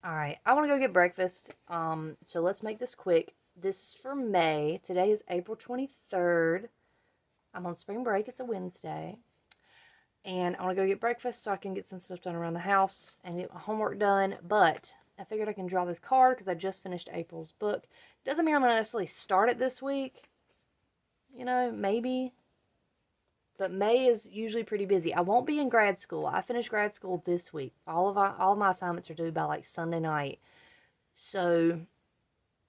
All right, I want to go get breakfast. So let's make this quick. This is for May. Today is April 23rd. I'm on spring break. It's a Wednesday. And I want to go get breakfast so I can get some stuff done around the house and get my homework done. But I figured I can draw this card because I just finished April's book. Doesn't mean I'm going to necessarily start it this week. Maybe. But May is usually pretty busy. I won't be in grad school. I finished grad school this week. All of my assignments are due by like Sunday night. So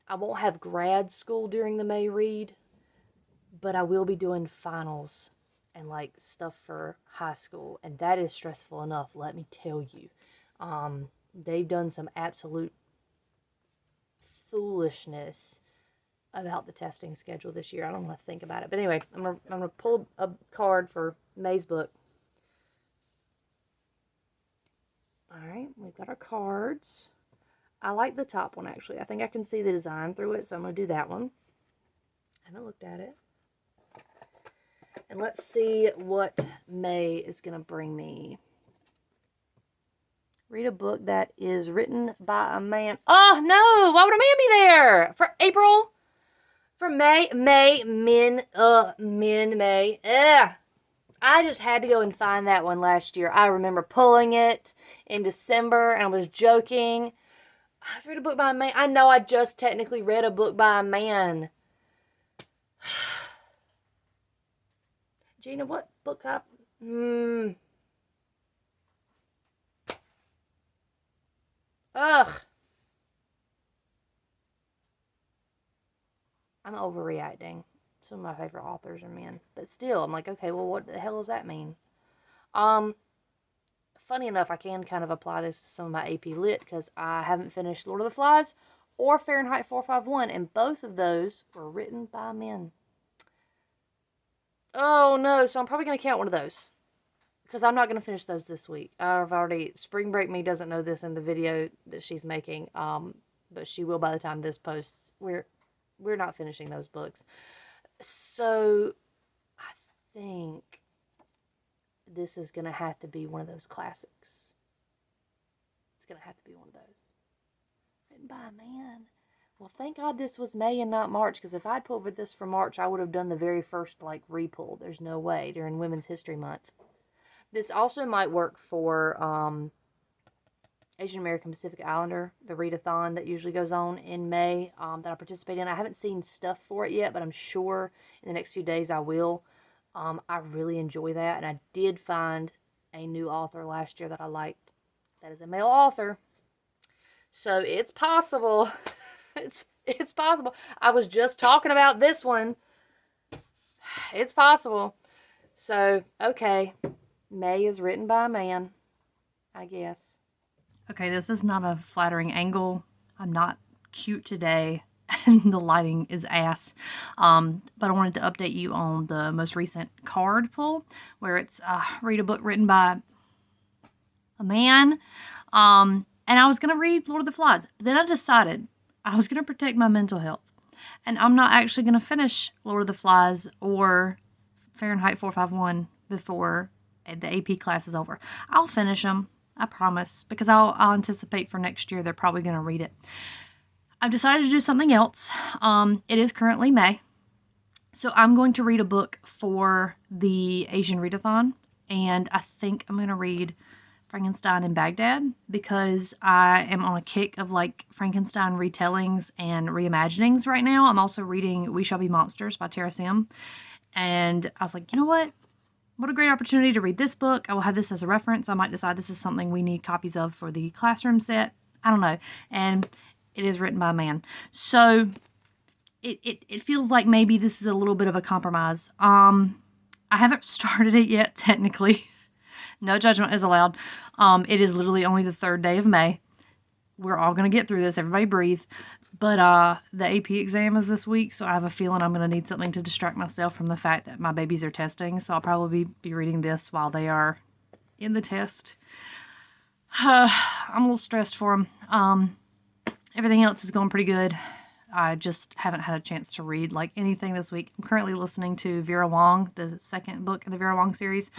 I won't have grad school during the May read, but I will be doing finals and like stuff for high school, and that is stressful enough, let me tell you. They've done some absolute foolishness about the testing schedule this year. I don't want to think about it. But anyway, I'm gonna pull a card for May's book. Alright, we've got our cards. I like the top one actually. I think I can see the design through it, so I'm gonna do that one. I haven't looked at it. And let's see what May is gonna bring me. Read a book that is written by a man. Oh no! Why would a man be there? For April? For May? May. I just had to go and find that one last year. I remember pulling it in December and I was joking. I have to read a book by a man. I know I just technically read a book by a man. Gina, what book Ugh. I'm overreacting. Some of my favorite authors are men. But still, I'm like, okay, well, what the hell does that mean? Funny enough, I can kind of apply this to some of my AP Lit because I haven't finished Lord of the Flies or Fahrenheit 451, and both of those were written by men. Oh no, so I'm probably going to count one of those because I'm not going to finish those this week. Spring Break Me doesn't know this in the video that she's making, but she will by the time this posts. We're not finishing those books. So I think this is going to have to be one of those classics. It's going to have to be one of those. Written by a man. Well, thank God this was May and not March, because if I'd pulled this for March, I would have done the very first, repull. There's no way during Women's History Month. This also might work for Asian American Pacific Islander, the readathon that usually goes on in May that I participate in. I haven't seen stuff for it yet, but I'm sure in the next few days I will. I really enjoy that, and I did find a new author last year that I liked. That is a male author. So it's possible. It's possible. I was just talking about this one. It's possible. So, okay. May is written by a man, I guess. Okay, this is not a flattering angle. I'm not cute today, and the lighting is ass. But I wanted to update you on the most recent card pull, where it's read a book written by a man. And I was going to read Lord of the Flies, but then I decided I was going to protect my mental health. And I'm not actually going to finish Lord of the Flies or Fahrenheit 451 before the AP class is over. I'll finish them, I promise, because I'll anticipate for next year they're probably going to read it. I've decided to do something else. It is currently May, so I'm going to read a book for the Asian Readathon, and I think I'm going to read Frankenstein in Baghdad because I am on a kick of Frankenstein retellings and reimaginings right now. I'm also reading We Shall Be Monsters by Tara Sim, and I was like, you know what? What a great opportunity to read this book. I will have this as a reference. I might decide this is something we need copies of for the classroom set. I don't know. And it is written by a man. So it feels like maybe this is a little bit of a compromise. I haven't started it yet, technically. No judgment is allowed. It is literally only the 3rd day of May. We're all going to get through this. Everybody breathe. But the AP exam is this week, so I have a feeling I'm going to need something to distract myself from the fact that my babies are testing. So I'll probably be reading this while they are in the test. I'm a little stressed for them. Everything else is going pretty good. I just haven't had a chance to read anything this week. I'm currently listening to Vera Wong, the second book in the Vera Wong series,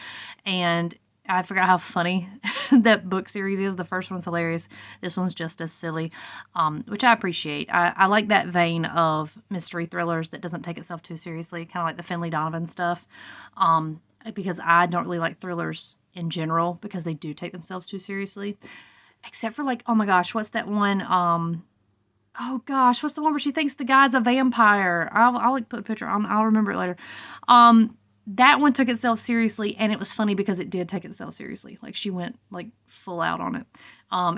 and I forgot how funny that book series is. The first one's hilarious. This one's just as silly, which I appreciate. I like that vein of mystery thrillers that doesn't take itself too seriously, kind of like the Finley Donovan stuff. Because I don't really like thrillers in general because they do take themselves too seriously. Except for like, oh my gosh, what's that one? Oh gosh, what's the one where she thinks the guy's a vampire? I'll like put a picture on. I'll remember it later. That one took itself seriously, and it was funny because it did take itself seriously. Like she went like full out on it.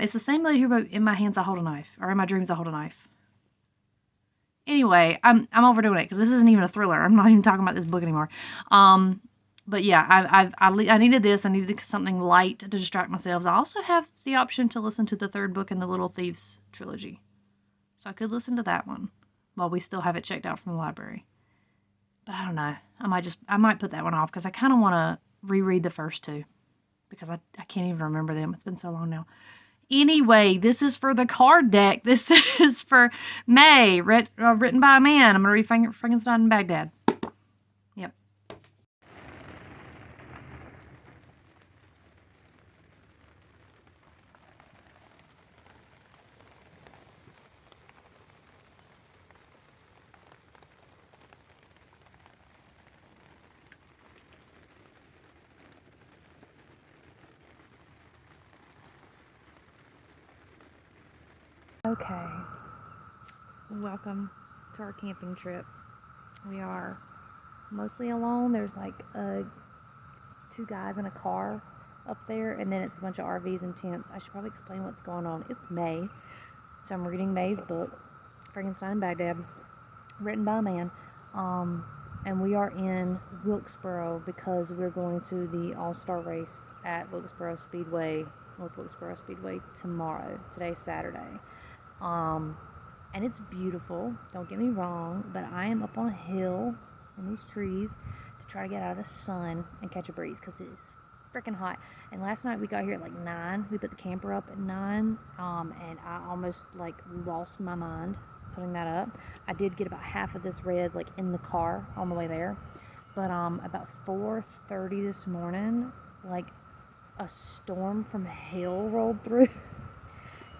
It's the same lady who wrote "In My Hands I Hold a Knife" or "In My Dreams I Hold a Knife." Anyway, I'm overdoing it because this isn't even a thriller. I'm not even talking about this book anymore. But yeah, I needed this. I needed something light to distract myself. I also have the option to listen to the third book in the Little Thieves trilogy. So I could listen to that one while we still have it checked out from the library. But I don't know. I might put that one off because I kind of want to reread the first two because I can't even remember them. It's been so long now. Anyway, this is for the card deck. This is for May, written by a man. I'm going to read Frankenstein in Baghdad. Yep. Okay, welcome to our camping trip. We are mostly alone. There's like 2 guys in a car up there, and then it's a bunch of RVs and tents. I should probably explain what's going on. It's May, so I'm reading May's book, Frankenstein in Baghdad, written by a man, and we are in Wilkesboro because we're going to the All-Star race at Wilkesboro Speedway, North Wilkesboro Speedway tomorrow. Today's Saturday. And it's beautiful, don't get me wrong, but I am up on a hill in these trees to try to get out of the sun and catch a breeze because it's freaking hot. And last night we got here at like 9. We put the camper up at 9, and I almost like lost my mind putting that up. I did get about half of this red like in the car on the way there, but about 4:30 this morning, like a storm from hell rolled through,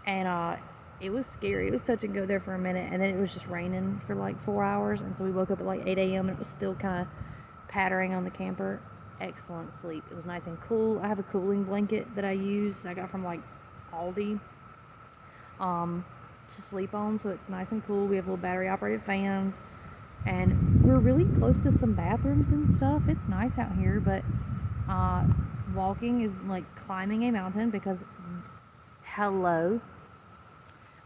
and it was scary. It was touch and go there for a minute, and then it was just raining for like 4 hours, and so we woke up at like 8 a.m. and it was still kind of pattering on the camper. Excellent sleep. It was nice and cool. I have a cooling blanket that I use. I got from like Aldi to sleep on, so it's nice and cool. We have little battery operated fans, and we're really close to some bathrooms and stuff. It's nice out here, but walking is like climbing a mountain because hello.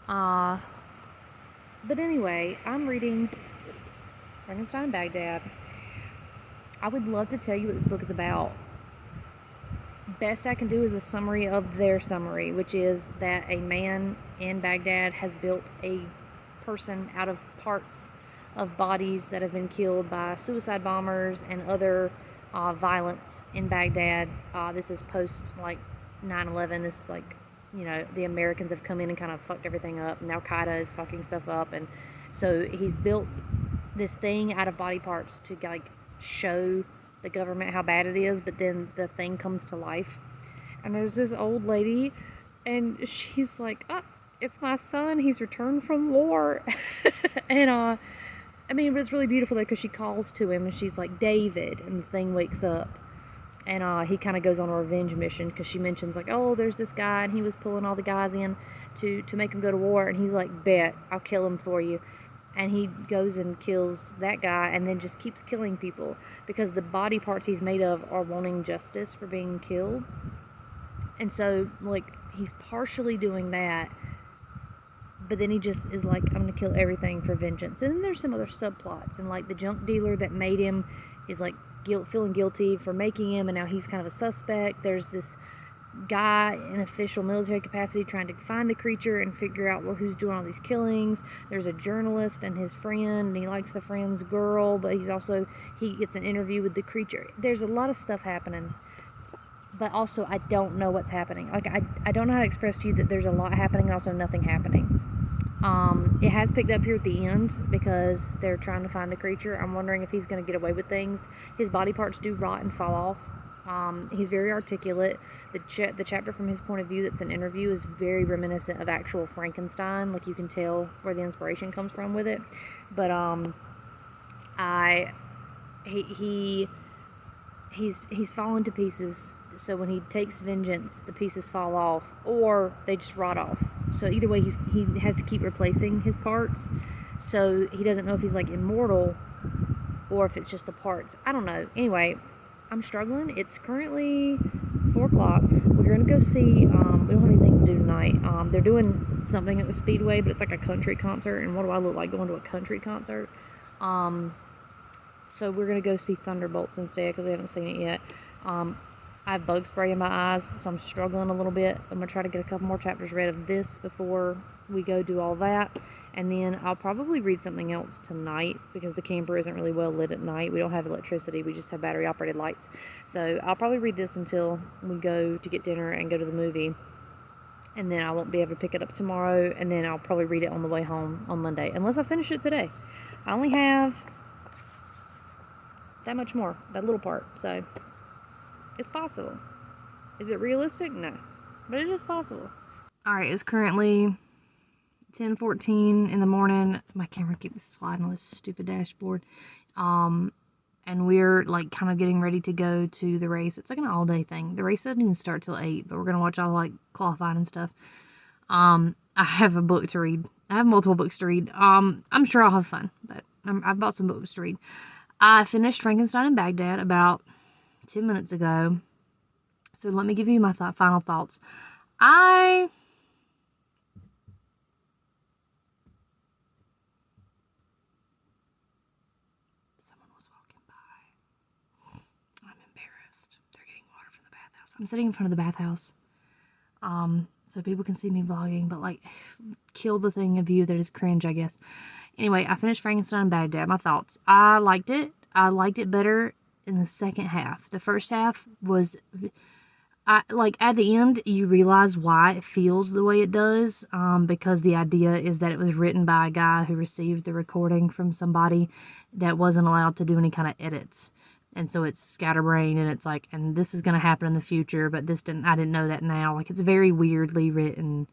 But anyway, I'm reading Frankenstein in Baghdad. I would love to tell you what this book is about. Best I can do is a summary of their summary, which is that a man in Baghdad has built a person out of parts of bodies that have been killed by suicide bombers and other violence in Baghdad. This is post like 9/11. This is like, you know, the Americans have come in and kind of fucked everything up, and Al-Qaeda is fucking stuff up, and so he's built this thing out of body parts to like show the government how bad it is, but then the thing comes to life. And there's this old lady, and she's like, oh, it's my son, he's returned from war. And I mean, but it's really beautiful though, because she calls to him and she's like, David, and the thing wakes up. And he kind of goes on a revenge mission because she mentions like, oh, there's this guy and he was pulling all the guys in to make him go to war, and he's like, bet, I'll kill him for you. And he goes and kills that guy and then just keeps killing people because the body parts he's made of are wanting justice for being killed. And so like he's partially doing that, but then he just is like, I'm gonna kill everything for vengeance. And then there's some other subplots, and like the junk dealer that made him is like feeling guilty for making him, and now he's kind of a suspect. There's this guy in official military capacity trying to find the creature and figure out who's doing all these killings. There's a journalist and his friend, and he likes the friend's girl, but he gets an interview with the creature. There's a lot of stuff happening, but also I don't know what's happening. Like I don't know how to express to you that there's a lot happening and also nothing happening. It has picked up here at the end because they're trying to find the creature. I'm wondering if he's going to get away with things. His body parts do rot and fall off, He's very articulate. The chapter from his point of view that's an interview is very reminiscent of actual Frankenstein. Like, you can tell where the inspiration comes from with it. But I he he's fallen to pieces. So when he takes vengeance, the pieces fall off, or they just rot off. So either way, he has to keep replacing his parts. So he doesn't know if he's like immortal or if it's just the parts. I don't know. Anyway, I'm struggling. It's currently 4 o'clock. We're going to go see, we don't have anything to do tonight. They're doing something at the Speedway, but it's like a country concert, and what do I look like going to a country concert? So we're going to go see Thunderbolts instead, because we haven't seen it yet. I have bug spray in my eyes, so I'm struggling a little bit. I'm going to try to get a couple more chapters read of this before we go do all that. And then I'll probably read something else tonight, because the camper isn't really well lit at night. We don't have electricity. We just have battery-operated lights. So I'll probably read this until we go to get dinner and go to the movie. And then I won't be able to pick it up tomorrow. And then I'll probably read it on the way home on Monday, unless I finish it today. I only have that much more, that little part. So it's possible. Is it realistic? No. But it is possible. Alright, it's currently 10:14 in the morning. My camera keeps sliding on this stupid dashboard. And we're like kind of getting ready to go to the race. It's like an all-day thing. The race doesn't even start till 8, but we're gonna watch all like qualifying and stuff. I have a book to read. I have multiple books to read. I'm sure I'll have fun, but I've bought some books to read. I finished Frankenstein in Baghdad about 2 minutes ago. So let me give you my final thoughts. Someone was walking by. I'm embarrassed. They're getting water from the bathhouse. I'm sitting in front of the bathhouse. So people can see me vlogging, but like, kill the thing of you that is cringe, I guess. Anyway, I finished Frankenstein in Baghdad. My thoughts. I liked it. I liked it better in the second half. The first half was, like, at the end, you realize why it feels the way it does, because the idea is that it was written by a guy who received the recording from somebody that wasn't allowed to do any kind of edits. And so it's scatterbrained, and it's like, and this is going to happen in the future, but I didn't know that now. Like, it's very weirdly written.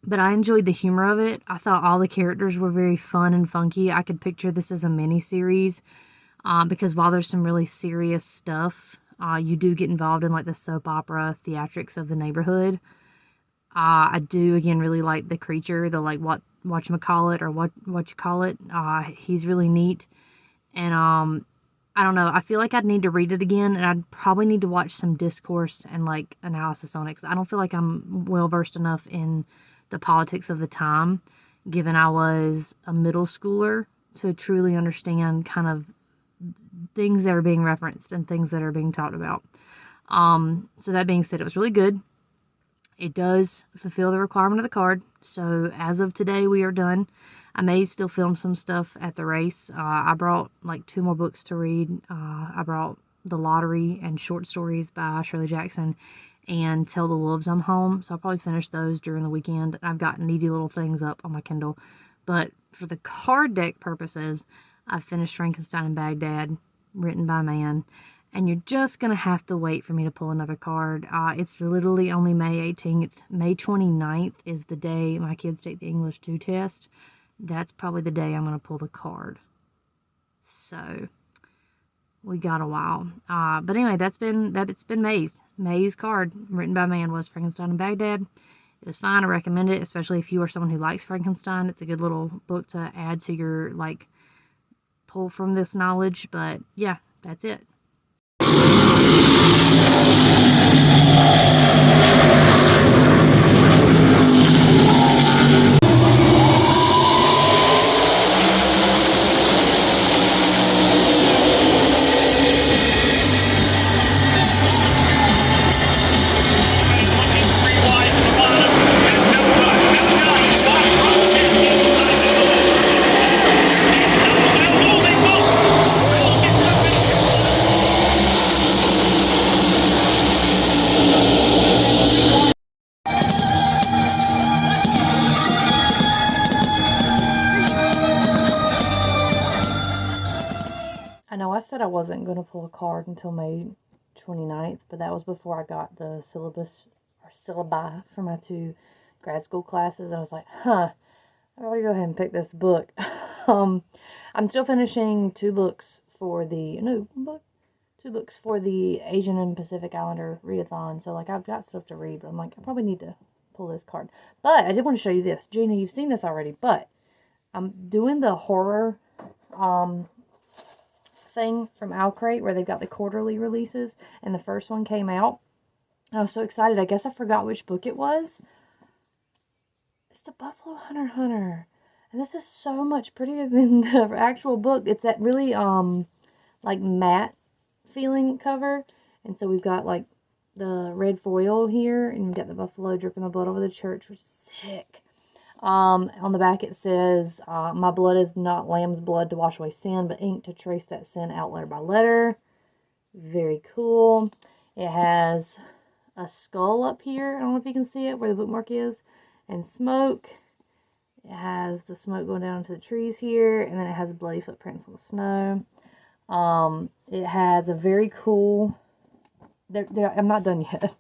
But I enjoyed the humor of it. I thought all the characters were very fun and funky. I could picture this as a mini-series, because while there's some really serious stuff, you do get involved in like the soap opera theatrics of the neighborhood. I do, again, really like the creature, the like whatchamacallit, or what you call it. He's really neat. And I don't know, I feel like I'd need to read it again, and I'd probably need to watch some discourse and like analysis on it, because I don't feel like I'm well versed enough in the politics of the time, given I was a middle schooler, to truly understand kind of things that are being referenced and things that are being talked about. So that being said, it was really good. It does fulfill the requirement of the card. So as of today, we are done. I may still film some stuff at the race. I brought like 2 more books to read. I brought The Lottery and Short Stories by Shirley Jackson, and Tell the Wolves I'm Home. So I'll probably finish those during the weekend. I've got Needy Little Things up on my Kindle. But for the card deck purposes, I've finished Frankenstein in Baghdad, written by man. And you're just going to have to wait for me to pull another card. It's literally only May 18th. May 29th is the day my kids take the English 2 test. That's probably the day I'm going to pull the card. So we got a while. But anyway, it's been May's card, written by man, was Frankenstein in Baghdad. It was fine. I recommend it, especially if you are someone who likes Frankenstein. It's a good little book to add to your, like, pull from this knowledge. But yeah, that's it. said I wasn't going to pull a card until May 29th, but that was before I got the syllabus or syllabi for my 2 grad school classes. And I was like, I gotta go ahead and pick this book. I'm still finishing 2 books for the, no, book, 2 books for the Asian and Pacific Islander readathon. So, like, I've got stuff to read, but I'm like, I probably need to pull this card. But I did want to show you this. Gina, you've seen this already, but I'm doing the horror thing from Owlcrate where they've got the quarterly releases, and the first one came out. I was so excited. I guess I forgot which book it was. It's the Buffalo Hunter. And this is so much prettier than the actual book. It's that really, like, matte feeling cover. And so we've got, like, the red foil here, and we've got the buffalo dripping the blood over the church, which is sick. On the back it says, my blood is not lamb's blood to wash away sin, but ink to trace that sin out letter by letter. Very cool. It has a skull up here. I don't know if you can see it, where the bookmark is. And smoke. It has the smoke going down into the trees here, and then it has bloody footprints on the snow. It has a very cool, I'm not done yet.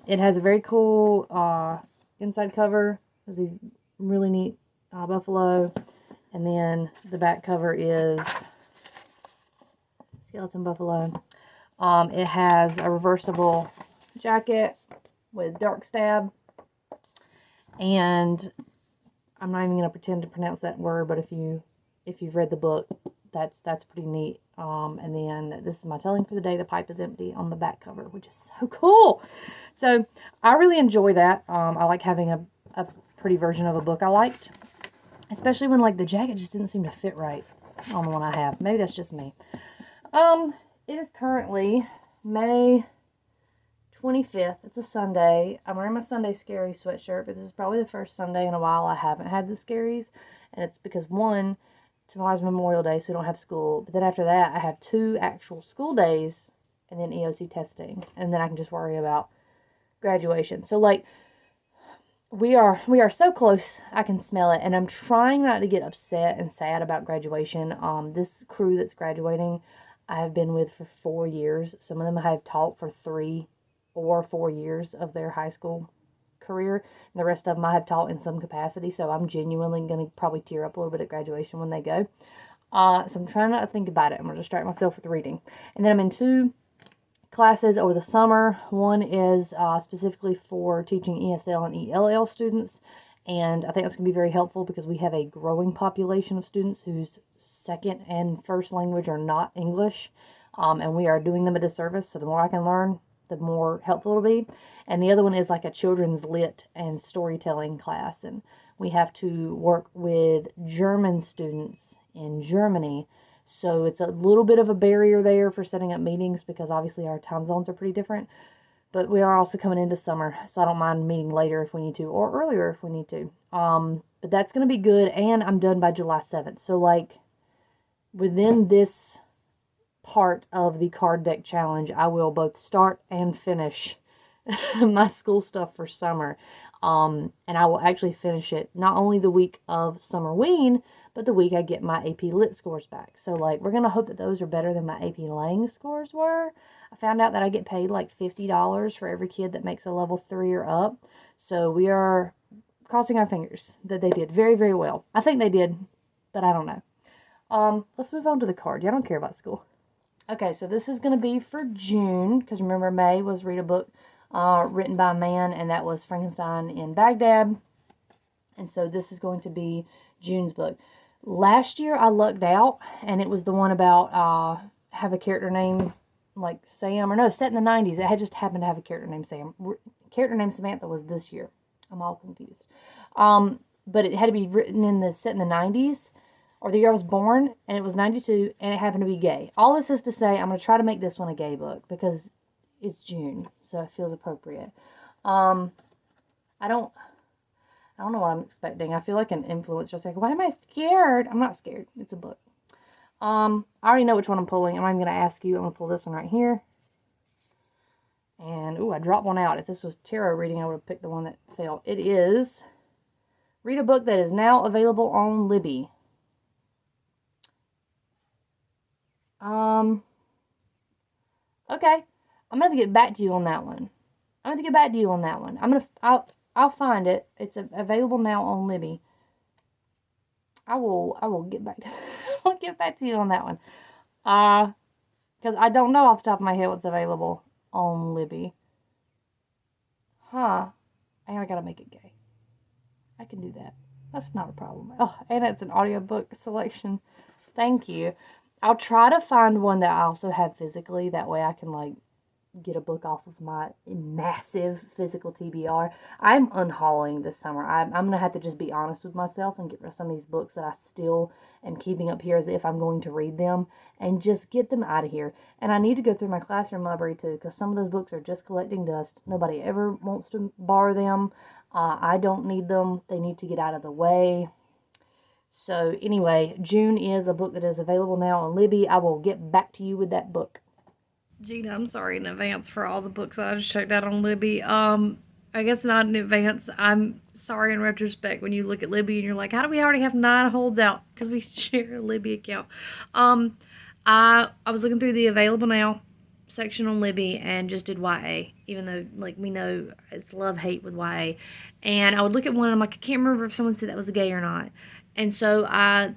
It has a very cool inside cover. There's these really neat buffalo, and then the back cover is skeleton buffalo. It has a reversible jacket with dark stab, and I'm not even going to pretend to pronounce that word, but if you've read the book, that's pretty neat. And then this is my telling for the day. The pipe is empty on the back cover, which is so cool. So I really enjoy that. I like having a pretty version of a book I liked, especially when, like, the jacket just didn't seem to fit right on the one I have. Maybe that's just me. It is currently May 25th. It's a Sunday. I'm wearing my Sunday Scary sweatshirt, but this is probably the first Sunday in a while I haven't had the Scaries. And it's because, one, tomorrow's Memorial Day, so we don't have school. But then after that, I have 2 actual school days and then EOC testing. And then I can just worry about graduation. So, like, we are so close. I can smell it. And I'm trying not to get upset and sad about graduation. This crew that's graduating, I have been with for 4 years. Some of them I have taught for 3 or 4 years of their high school career, and the rest of them I have taught in some capacity, so I'm genuinely going to probably tear up a little bit at graduation when they go. So I'm trying not to think about it. I'm going to distract myself with reading. And then I'm in 2 classes over the summer. One is specifically for teaching ESL and ELL students, and I think that's going to be very helpful because we have a growing population of students whose second and first language are not English, and we are doing them a disservice, so the more I can learn, the more helpful it'll be. And the other one is like a children's lit and storytelling class, and we have to work with German students in Germany, so it's a little bit of a barrier there for setting up meetings because obviously our time zones are pretty different, but we are also coming into summer, so I don't mind meeting later if we need to, or earlier if we need to. But that's going to be good, and I'm done by July 7th, so, like, within this part of the card deck challenge, I will both start and finish my school stuff for summer. And I will actually finish it not only the week of Summerween, but the week I get my AP Lit scores back. So, like, we're going to hope that those are better than my AP Lang scores were. I found out that I get paid like $50 for every kid that makes a level 3 or up. So we are crossing our fingers that they did very, very well. I think they did, but I don't know. Let's move on to the card. I don't care about school. Okay, so this is going to be for June, because remember May was read a book written by a man, and that was Frankenstein in Baghdad. And so this is going to be June's book. Last year I lucked out, and it was the one about have a character name like Sam, or no, set in the 90s. It had just happened to have a character named Sam. Character named Samantha was this year. I'm all confused. But it had to be written in the set in the 90s, or the year I was born, and it was 92, and it happened to be gay. All this is to say, I'm going to try to make this one a gay book, because it's June, so it feels appropriate. I don't know what I'm expecting. I feel like an influencer. Like, why am I scared? I'm not scared. It's a book. I already know which one I'm pulling. I'm not even going to ask you. I'm going to pull this one right here. And, ooh, I dropped one out. If this was tarot reading, I would have picked the one that fell. It is Read a Book That Is Now Available on Libby. Okay. I'm gonna have to get back to you on that one. I'm gonna get back to you on that one. I'll find it. It's available now on Libby. I will get back to I'll get back to you on that one. Because I don't know off the top of my head what's available on Libby. Huh. And I gotta make it gay. I can do that. That's not a problem. Oh, and it's an audiobook selection. Thank you. I'll try to find one that I also have physically. That way I can, like, get a book off of my massive physical TBR. I'm unhauling this summer. I'm going to have to just be honest with myself and get rid of some of these books that I still am keeping up here as if I'm going to read them and just get them out of here. And I need to go through my classroom library too, because some of those books are just collecting dust. Nobody ever wants to borrow them. I don't need them. They need to get out of the way. So anyway, June is a book that is available now on Libby. I will get back to you with that book. Gina, I'm sorry in advance for all the books I just checked out on Libby. I guess not in advance. I'm sorry in retrospect when you look at Libby and you're like, how do we already have 9 holds out? Because we share a Libby account. I was looking through the available now section on Libby and just did YA, even though, like, we know it's love-hate with YA. And I would look at one and I'm like, I can't remember if someone said that was a gay or not. And so I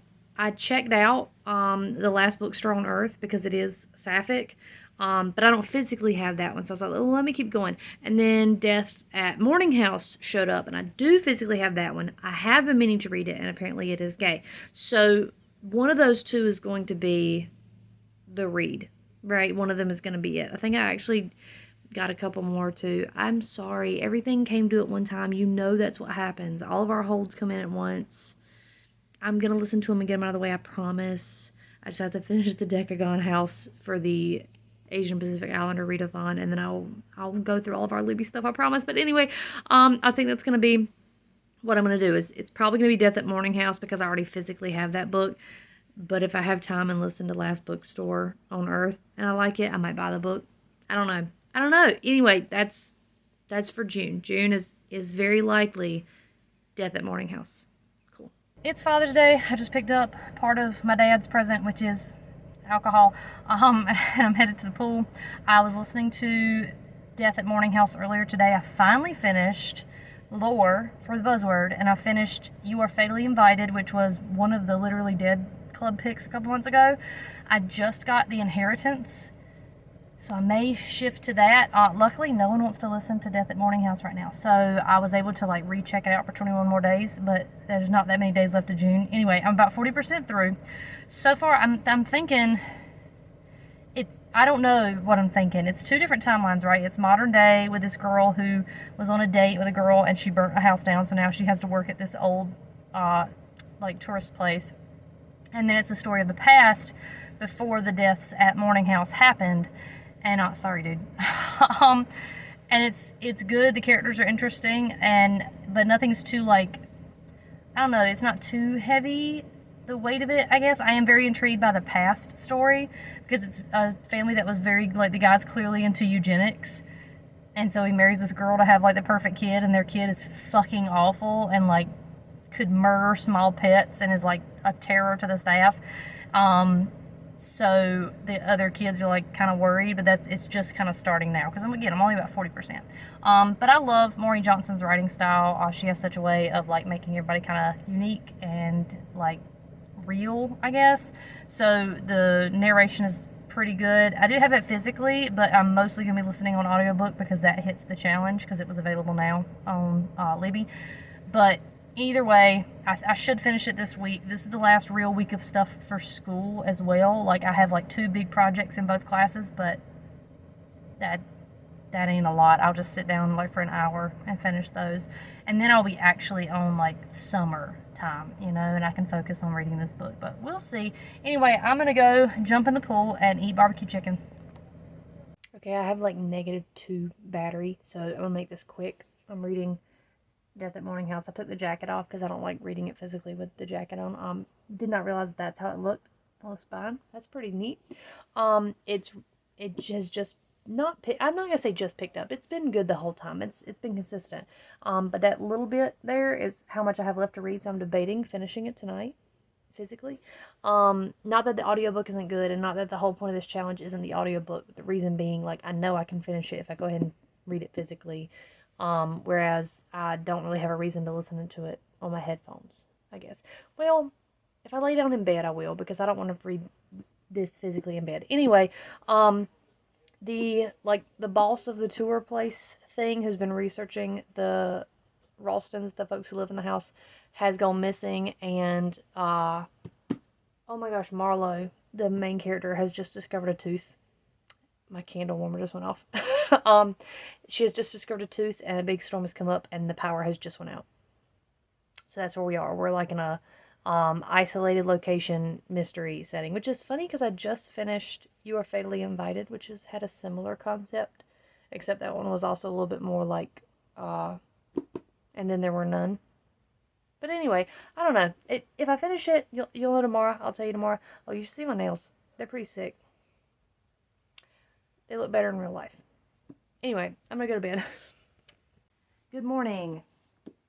checked out The Last Bookstore on Earth because it is sapphic. But I don't physically have that one. So I was like, oh, let me keep going. And then Death at Morning House showed up, and I do physically have that one. I have been meaning to read it, and apparently it is gay. So one of those two is going to be the read, right? One of them is going to be it. I think I actually got a couple more too. I'm sorry. Everything came to at one time. You know that's what happens. All of our holds come in at once. I'm going to listen to them and get them out of the way, I promise. I just have to finish the Decagon House for the Asian Pacific Islander readathon, and then I'll go through all of our Libby stuff, I promise. But anyway, I think that's going to be what I'm going to do. Is it's probably going to be Death at Morning House because I already physically have that book. But if I have time and listen to Last Bookstore on Earth and I like it, I might buy the book. I don't know. Anyway, that's for June. June is very likely Death at Morning House. Cool. It's Father's Day. I just picked up part of my dad's present, which is alcohol, and I'm headed to the pool. I was listening to Death at Morning House earlier today. I finally finished Lore for the Buzzword, and I finished You Are Fatally Invited, which was one of the Literally Dead Club picks a couple months ago. I just got The Inheritance, so I may shift to that. Luckily, no one wants to listen to Death at Morning House right now, so I was able to, like, recheck it out for 21 more days, but there's not that many days left of June. Anyway, I'm about 40% through. So far, I'm thinking, I don't know what I'm thinking. It's 2 different timelines, right? It's modern day with this girl who was on a date with a girl and she burnt a house down, so now she has to work at this old, like, tourist place. And then it's the story of the past before the deaths at Morning House happened. And, sorry, dude. And it's good. The characters are interesting, but nothing's too, like, I don't know, it's not too heavy, the weight of it, I guess. I am very intrigued by the past story because it's a family that was very, like, the guy's clearly into eugenics, and so he marries this girl to have, like, the perfect kid, and their kid is fucking awful and, like, could murder small pets and is, like, a terror to the staff. So the other kids are, like, kind of worried, but it's just kind of starting now because I'm only about 40%. But I love Maureen Johnson's writing style. She has such a way of, like, making everybody kind of unique and, like, real, I guess. So the narration is pretty good. I do have it physically, but I'm mostly going to be listening on audiobook because that hits the challenge because it was available now on Libby. But either way, I should finish it this week. This is the last real week of stuff for school as well. Like, I have, like, 2 big projects in both classes, but that ain't a lot. I'll just sit down, like, for an hour and finish those. And then I'll be actually on, like, summer time, you know, and I can focus on reading this book. But we'll see. Anyway, I'm going to go jump in the pool and eat barbecue chicken. Okay, I have, like, -2 battery, so I'm going to make this quick. I'm reading Death at Morning House. I took the jacket off because I don't like reading it physically with the jacket on. Did not realize that's how it looked on the spine. That's pretty neat. It has just not. I'm not gonna say just picked up. It's been good the whole time. It's been consistent. But that little bit there is how much I have left to read. So I'm debating finishing it tonight physically. Not that the audiobook isn't good, and not that the whole point of this challenge isn't the audiobook, but the reason being, like, I know I can finish it if I go ahead and read it physically. Whereas I don't really have a reason to listen to it on my headphones, I guess. Well, if I lay down in bed, I will, because I don't want to read this physically in bed. Anyway, the boss of the tour place thing, who's been researching the Ralstons, the folks who live in the house, has gone missing, and oh my gosh, Marlo, the main character, has just discovered a tooth. My candle warmer just went off. She has just discovered a tooth, and a big storm has come up, and the power has just went out. So that's where we are. We're like in a isolated location mystery setting, which is funny because I just finished You Are Fatally Invited, which has had a similar concept, except that one was also a little bit more like, and then there were none. But anyway, I don't know. If I finish it, you'll know tomorrow. I'll tell you tomorrow. Oh, you should see my nails. They're pretty sick. They look better in real life. Anyway, I'm gonna go to bed. Good morning.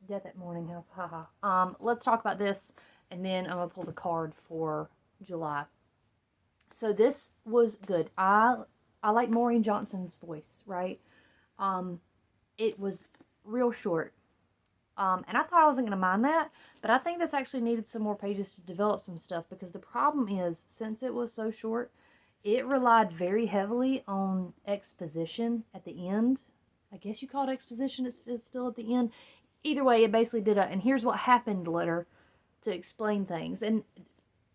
Death at Morning House. Haha. Let's talk about this, and then I'm gonna pull the card for July. So this was good. I like Maureen Johnson's voice, right? It was real short. And I thought I wasn't going to mind that, but I think this actually needed some more pages to develop some stuff, because the problem is, since it was so short, it relied very heavily on exposition at the end. I guess you call it exposition, it's still at the end. Either way, it basically did and here's what happened letter to explain things. And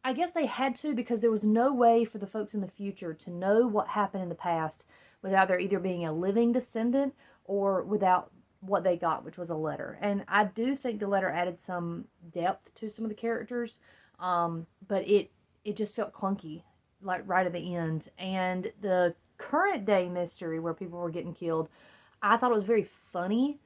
I guess they had to, because there was no way for the folks in the future to know what happened in the past without there either being a living descendant or without what they got, which was a letter. And I do think the letter added some depth to some of the characters, but it just felt clunky, like right at the end. And the current day mystery where people were getting killed, I thought it was very funny,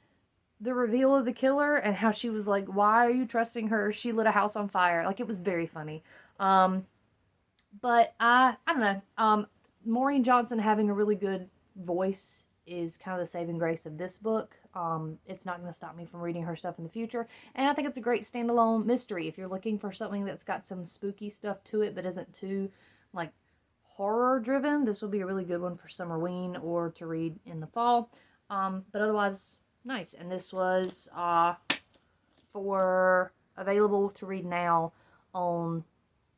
the reveal of the killer, and how she was like, why are you trusting her? She lit a house on fire. Like, it was very funny. But I don't know. Maureen Johnson having a really good voice is kind of the saving grace of this book. It's not going to stop me from reading her stuff in the future. And I think it's a great standalone mystery. If you're looking for something that's got some spooky stuff to it, but isn't too, like, horror driven, this will be a really good one for Summerween or to read in the fall. But otherwise, nice. And this was for available to read now on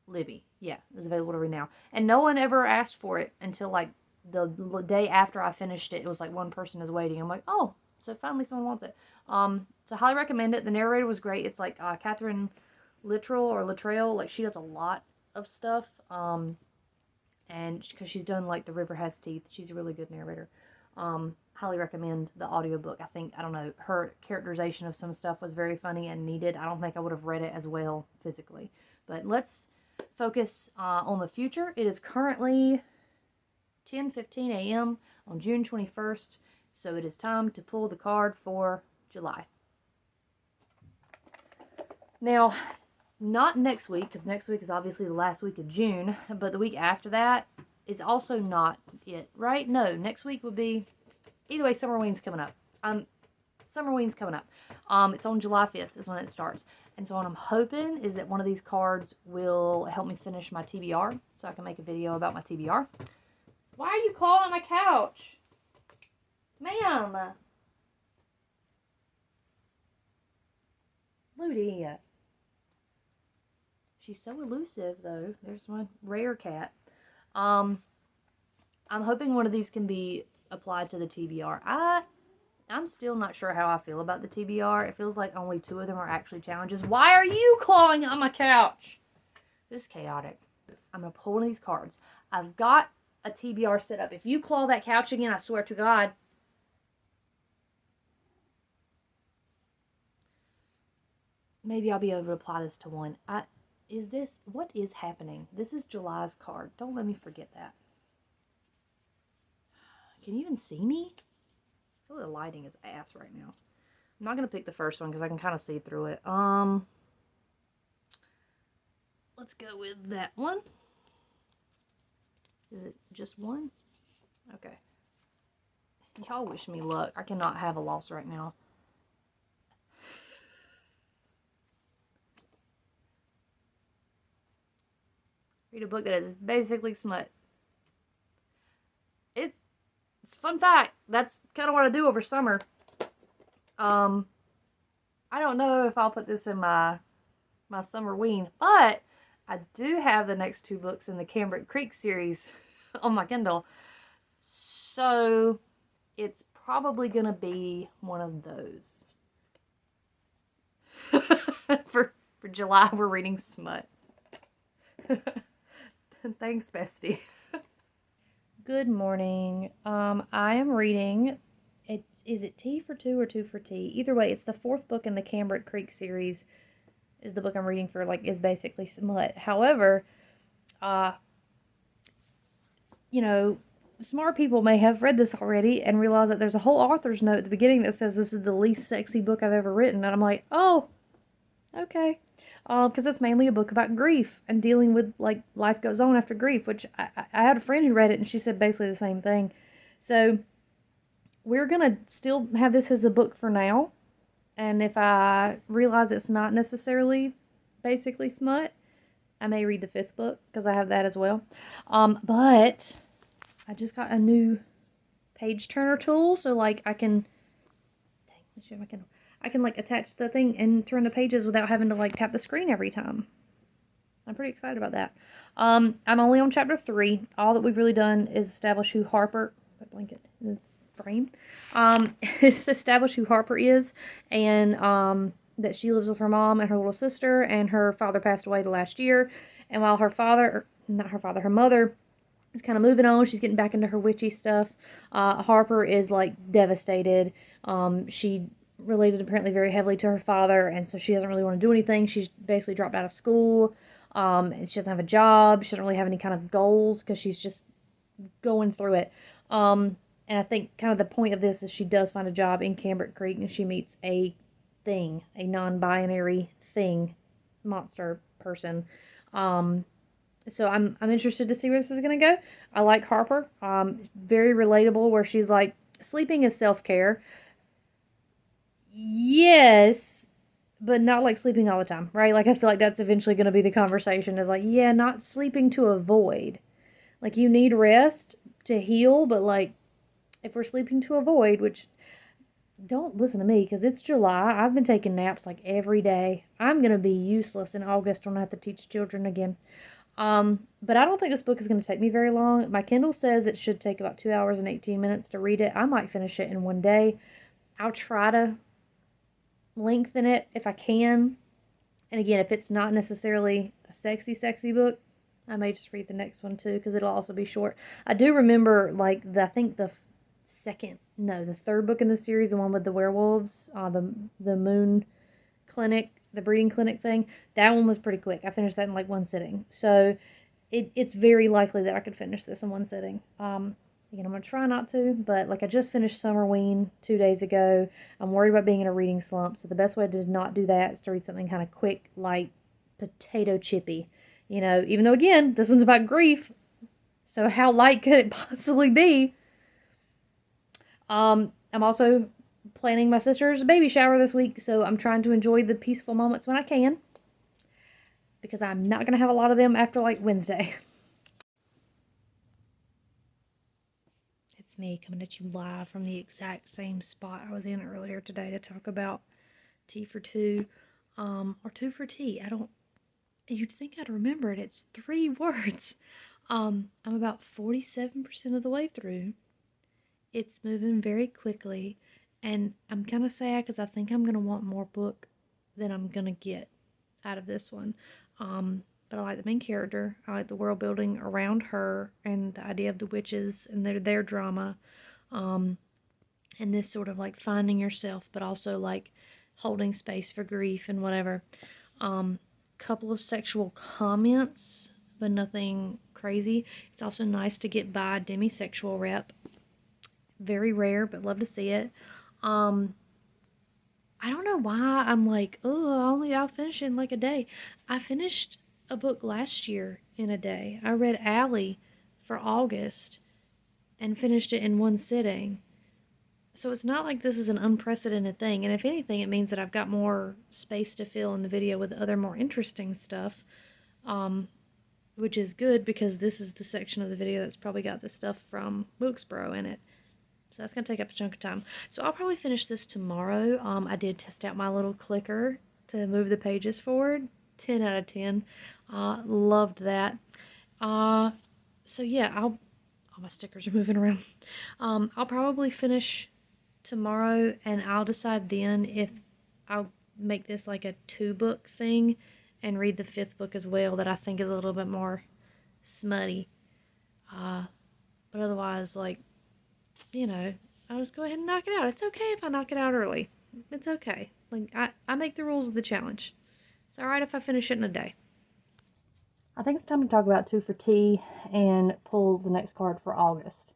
Libby. Yeah, it was available to read now. And no one ever asked for it until, like, the day after I finished it. It was like, one person is waiting. I'm like, oh, so finally someone wants it. So highly recommend it. The narrator was great. It's like Catherine Littrell or Littrell. Like, she does a lot of stuff. And because she's done like The River Has Teeth, she's a really good narrator. Highly recommend the audiobook. I think, I don't know, her characterization of some stuff was very funny and needed. I don't think I would have read it as well physically. But let's focus on the future. It is currently 10:15 a.m. on June 21st, so it is time to pull the card for July. Now, not next week, because next week is obviously the last week of June, but the week after that is also not it, right? No, next week would be, either way, Summerween's coming up. Summerween's coming up. It's on July 5th is when it starts. And so what I'm hoping is that one of these cards will help me finish my TBR, so I can make a video about my TBR. Why are you clawing on my couch? Ma'am! Ludi. She's so elusive, though. There's my rare cat. I'm hoping one of these can be applied to the TBR. I'm still not sure how I feel about the TBR. It feels like only 2 of them are actually challenges. Why are you clawing on my couch? This is chaotic. I'm going to pull one of these cards. I've got a TBR set up. If you claw that couch again, I swear to God. Maybe I'll be able to apply this to one. What is happening? This is July's card. Don't let me forget that. Can you even see me? I feel the lighting is ass right now. I'm not going to pick the first one because I can kind of see through it. Let's go with that one. Is it just one? Okay. Y'all wish me luck. I cannot have a loss right now. Read a book that is basically smut. It's a fun fact. That's kind of what I do over summer. I don't know if I'll put this in my summer ween, but I do have the next 2 books in the Cambric Creek series on my Kindle. So it's probably going to be one of those. for July, we're reading smut. Thanks, bestie. Good morning. I am reading. Is it Tea for Two or Two for Tea? Either way, it's the 4th book in the Cambric Creek series. Is the book I'm reading for, like, is basically smut. However, you know, smart people may have read this already and realize that there's a whole author's note at the beginning that says this is the least sexy book I've ever written. And I'm like, oh, okay. Because it's mainly a book about grief and dealing with, like, life goes on after grief, which I had a friend who read it and she said basically the same thing. So we're going to still have this as a book for now. And if I realize it's not necessarily basically smut, I may read the 5th book because I have that as well. But I just got a new page turner tool, so like I can, let's see if I can like attach the thing and turn the pages without having to like tap the screen every time. I'm pretty excited about that. I'm only on chapter 3. All that we've really done is establish who Harper, that blanket in the frame, is establish who Harper is, and that she lives with her mom and her little sister, and her father passed away the last year, and while her mother is kind of moving on, she's getting back into her witchy stuff. Harper is like devastated. She related apparently very heavily to her father, and so she doesn't really want to do anything. She's basically dropped out of school. And she doesn't have a job. She doesn't really have any kind of goals because she's just going through it. And I think kind of the point of this is she does find a job in Cambric Creek, and she meets a thing, a non-binary thing, monster person. So I'm interested to see where this is going to go. I like Harper. Very relatable, where she's like, sleeping is self-care. Yes, but not like sleeping all the time, right? Like I feel like that's eventually going to be the conversation, is like, yeah, not sleeping to avoid. Like you need rest to heal, but like if we're sleeping to avoid, which don't listen to me because it's July. I've been taking naps like every day. I'm going to be useless in August when I have to teach children again. But I don't think this book is going to take me very long. My Kindle says it should take about 2 hours and 18 minutes to read it. I might finish it in one day. I'll try to lengthen it if I can. And again, if it's not necessarily a sexy book, I may just read the next one too, because it'll also be short. I do remember, like, I think the 3rd book in the series, the one with the werewolves, the moon clinic, the breeding clinic thing, that one was pretty quick. I finished that in like one sitting. So it's very likely that I could finish this in one sitting. Again, I'm going to try not to, but like I just finished Summer Ween 2 days ago. I'm worried about being in a reading slump, so the best way to not do that is to read something kind of quick, light, potato chippy. You know, even though again, this one's about grief, so how light could it possibly be? I'm also planning my sister's baby shower this week, so I'm trying to enjoy the peaceful moments when I can, because I'm not going to have a lot of them after like Wednesday. It's me coming at you live from the exact same spot I was in earlier today to talk about Tea for Two, or Two for Tea. You'd think I'd remember it. It's 3 words. I'm about 47% of the way through. It's moving very quickly, and I'm kind of sad because I think I'm going to want more book than I'm going to get out of this one. But I like the main character. I like the world building around her and the idea of the witches and their drama. And this sort of like finding yourself, but also like holding space for grief and whatever. Couple of sexual comments, but nothing crazy. It's also nice to get by demisexual rep. Very rare, but love to see it. I don't know why I'm like, oh, I'll finish it in like a day. I finished a book last year in a day. I read Allie for August and finished it in one sitting. So it's not like this is an unprecedented thing. And if anything, it means that I've got more space to fill in the video with other more interesting stuff. which is good because this is the section of the video that's probably got the stuff from Wilkesboro in it. So that's going to take up a chunk of time. So I'll probably finish this tomorrow. I did test out my little clicker to move the pages forward. 10 out of 10. Loved that. So yeah, all my stickers are moving around. I'll probably finish tomorrow, and I'll decide then if I'll make this like a 2-book thing and read the 5th book as well that I think is a little bit more smutty. But otherwise, like, you know, I'll just go ahead and knock it out. It's okay if I knock it out early. It's okay. Like, I make the rules of the challenge. It's alright if I finish it in a day. I think it's time to talk about 2 for Tea and pull the next card for August.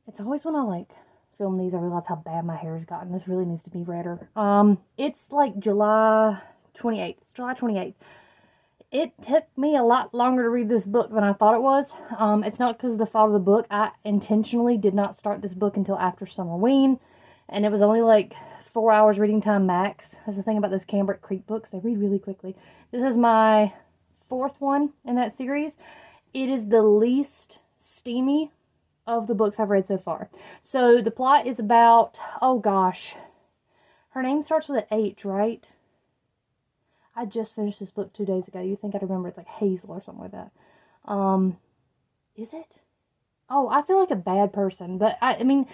It's always when I, like, film these, I realize how bad my hair has gotten. This really needs to be redder. It's, like, July 28th. It's July 28th. It took me a lot longer to read this book than I thought it was. It's not because of the fault of the book. I intentionally did not start this book until after Summerween, and it was only like 4 hours reading time max. That's the thing about those Cambric Creek books. They read really quickly. This is my 4th one in that series. It is the least steamy of the books I've read so far. So the plot is about, oh gosh, her name starts with an H, right? I just finished this book 2 days ago. You think I'd remember? It's like Hazel or something like that. Is it? Oh, I feel like a bad person, but I mean,